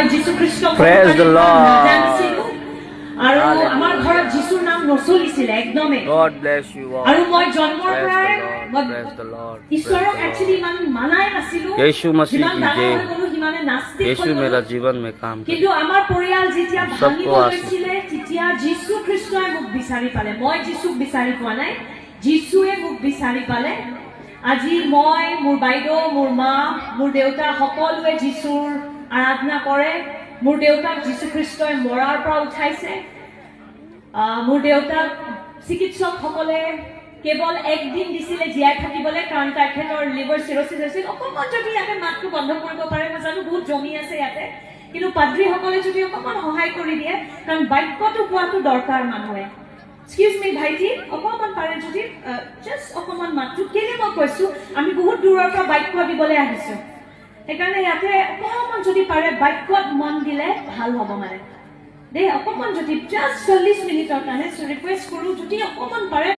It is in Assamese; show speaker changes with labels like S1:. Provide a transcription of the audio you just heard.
S1: মই যীশু খ্ৰীষ্টক
S2: Praise the Lord.
S1: নাজানিছিলোঁ আৰু
S2: Hallelujah.
S1: আমাৰ ঘৰত যীশুৰ নাম নচলিছিলে একদমেই
S2: God bless you all.
S1: আৰু মই জন্মৰ
S2: Praise
S1: পৰাই
S2: the Lord.
S1: মই
S2: Praise the Lord.
S1: ঈশ্বৰক
S2: Praise the
S1: একচুৱেলি
S2: Lord.
S1: ইমান মানাই নাছিলোঁ
S2: यीशु मसीह
S1: যিমান
S2: की
S1: ডাঙৰ
S2: जय।
S1: হৈ গ'লো সিমানে নাস্তিক
S2: यीशु
S1: হৈ
S2: मेरा
S1: গ'লো
S2: जीवन में काम करे।
S1: কিন্তু আমাৰ পৰিয়াল যেতিয়া
S2: हम सबको
S1: ভাঙিব
S2: आशीष
S1: লৈছিলে তেতিয়া যীশু খ্ৰীষ্টই মোক বিচাৰি পালে মই যীশুক বিচাৰি পোৱা নাই যীশুৱে মোক বিচাৰি পালে আজি মই মোৰ বাইদেউ মোৰ মা মোৰ দেউতা সকলোৱে যীশুৰ আৰাধনা কৰে মোৰ দেউতাক যীশু খ্ৰীষ্টই মৰাৰ পৰা উঠাইছে মোৰ দেউতাক চিকিৎসকসকলে কেৱল একদিন দিছিলে জীয়াই থাকিবলৈ কাৰণ তেখেতৰ লিভাৰ চিৰচিছ হৈছিল অকণমান যদি ইয়াতে মাতটো বন্ধ কৰিব পাৰে নাজানো বহুত জমি আছে ইয়াতে কিন্তু পাদ্ৰীসকলে যদি অকণমান সহায় কৰি দিয়ে কাৰণ বাক্যটো কোৱাটো দৰকাৰ মানুহে এক্সকিউজ মি ভাইটি অকণমান পাৰে যদি জাষ্ট অকণমান মাতটো কেলে মই কৈছোঁ আমি বহুত দূৰৰ পৰা বাক্য দিবলৈ আহিছোঁ সেইকাৰণে ইয়াতে অকণমান যদি পাৰে বাক্যত মন দিলে ভাল হ'ব মানে দেই অকণমান যদি জাষ্ট 40 মিনিটৰ কাৰণে ৰিকুৱেষ্ট কৰোঁ যদি অকণমান পাৰে